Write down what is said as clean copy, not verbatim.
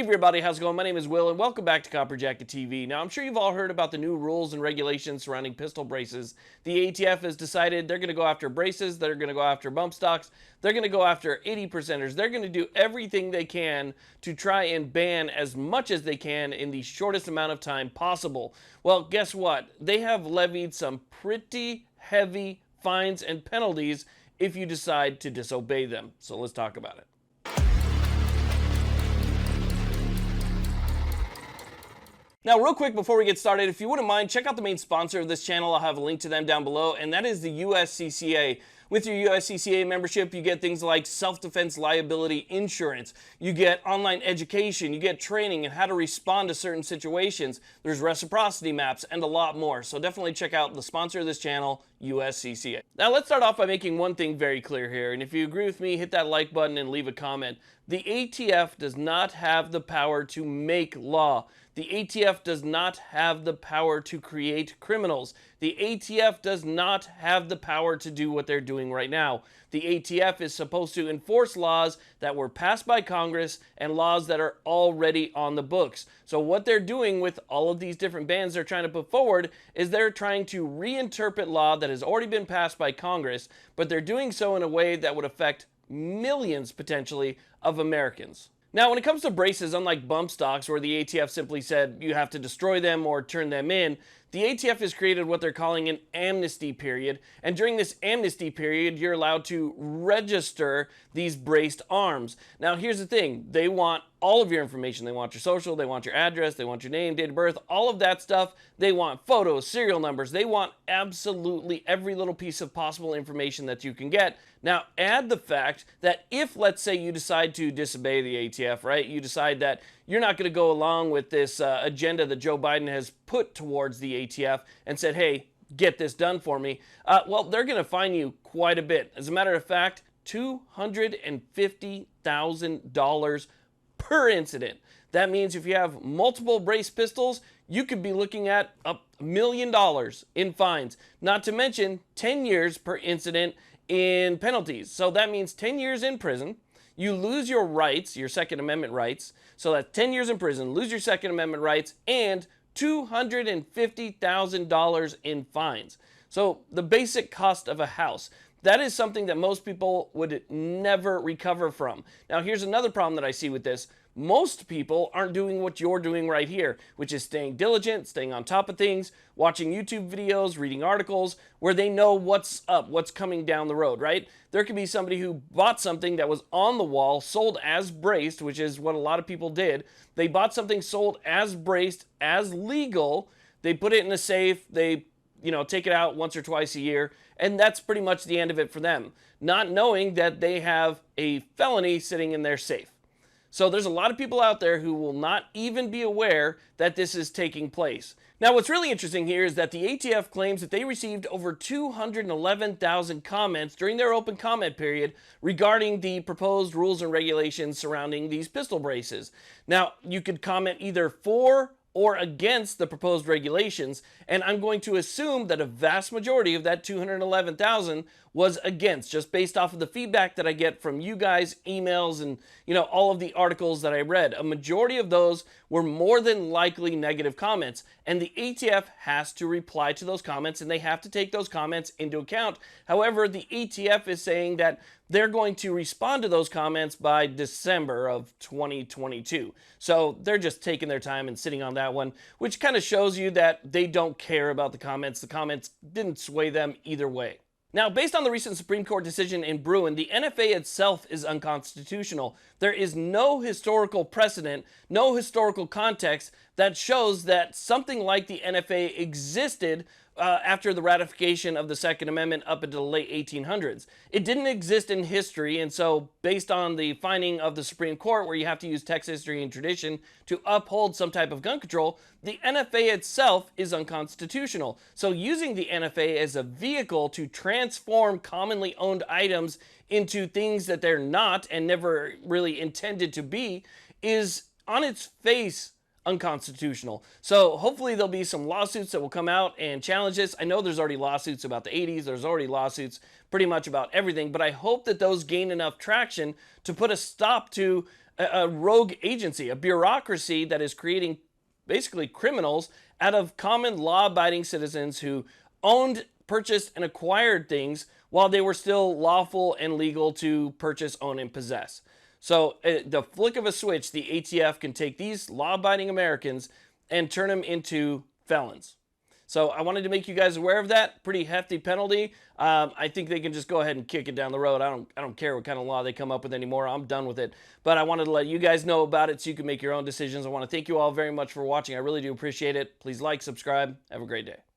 everybody, how's it going? My name is Will and welcome back to Copper Jacket TV. Now I'm sure you've all heard about the new rules and regulations surrounding pistol braces. The ATF has decided they're going to go after braces, they're going to go after bump stocks, they're going to go after 80%ers. They're going to do everything they can to try and ban as much as they can in the shortest amount of time possible. Well, guess what? They have levied some pretty heavy fines and penalties if you decide to disobey them. So let's talk about it. Now, real quick before we get started, if you wouldn't mind, check out the main sponsor of this channel. I'll have a link to them down below, and that is the USCCA. With your USCCA membership, you get things like self-defense liability insurance, you get online education, you get training and how to respond to certain situations, there's reciprocity maps, and a lot more. So definitely check out the sponsor of this channel, USCCA. Now, let's start off by making one thing very clear here, and if you agree with me, hit that like button and leave a comment. The ATF does not have the power to make law. The ATF does not have the power to create criminals. The ATF does not have the power to do what they're doing right now. The ATF is supposed to enforce laws that were passed by Congress and laws that are already on the books. So what they're doing with all of these different bans they're trying to put forward is they're trying to reinterpret law that has already been passed by Congress, but they're doing so in a way that would affect millions, potentially, of Americans. Now, when it comes to braces, unlike bump stocks, where the ATF simply said you have to destroy them or turn them in, the ATF has created what they're calling an amnesty period, and during this amnesty period, you're allowed to register these braced arms. Now, here's the thing. They want all of your information. They want your social, they want your address, they want your name, date of birth, all of that stuff. They want photos, serial numbers. They want absolutely every little piece of possible information that you can get. Now, add the fact that if, let's say, you decide to disobey the ATF, right? You decide that you're not going to go along with this agenda that Joe Biden has put towards the ATF and said, hey, get this done for me. Well, they're going to fine you quite a bit. As a matter of fact, $250,000 per incident. That means if you have multiple brace pistols, you could be looking at $1 million in fines. Not to mention 10 years per incident in penalties. So that means 10 years in prison. You lose your rights, your Second Amendment rights. So that's 10 years in prison, lose your Second Amendment rights, and $250,000 in fines. So the basic cost of a house. That is something that most people would never recover from. Now, here's another problem that I see with this. Most people aren't doing what you're doing right here, which is staying diligent, staying on top of things, watching YouTube videos, reading articles, where they know what's up, what's coming down the road, right? There could be somebody who bought something that was on the wall, sold as braced, which is what a lot of people did. They bought something sold as braced, as legal. They put it in a safe. They take it out once or twice a year, and that's pretty much the end of it for them, not knowing that they have a felony sitting in their safe. So there's a lot of people out there who will not even be aware that this is taking place. Now, what's really interesting here is that the ATF claims that they received over 211,000 comments during their open comment period regarding the proposed rules and regulations surrounding these pistol braces. Now, you could comment either for or against the proposed regulations, and I'm going to assume that a vast majority of that 211,000 was against, just based off of the feedback that I get from you guys, emails, and all of the articles that I read. A majority of those were more than likely negative comments, and the ATF has to reply to those comments, and they have to take those comments into account. However, the ATF is saying that they're going to respond to those comments by December of 2022. So they're just taking their time and sitting on that one, which kind of shows you that they don't care about the comments. The comments didn't sway them either way. Now, based on the recent Supreme Court decision in Bruin, the NFA itself is unconstitutional. There is no historical precedent, no historical context that shows that something like the NFA existed after the ratification of the Second Amendment up into the late 1800s. It didn't exist in history, and so based on the finding of the Supreme Court, where you have to use text, history, and tradition to uphold some type of gun control, the NFA itself is unconstitutional. So using the NFA as a vehicle to transform commonly owned items into things that they're not and never really intended to be is on its face unconstitutional. So hopefully there'll be some lawsuits that will come out and challenge this. I know there's already lawsuits about the 80s. There's already lawsuits pretty much about everything, but I hope that those gain enough traction to put a stop to a rogue agency, a bureaucracy that is creating basically criminals out of common law-abiding citizens who owned, purchased, and acquired things while they were still lawful and legal to purchase, own, and possess. So the flick of a switch, the ATF can take these law-abiding Americans and turn them into felons. So I wanted to make you guys aware of that. Pretty hefty penalty. I think they can just go ahead and kick it down the road. I don't care what kind of law they come up with anymore. I'm done with it. But I wanted to let you guys know about it so you can make your own decisions. I want to thank you all very much for watching. I really do appreciate it. Please like, subscribe. Have a great day.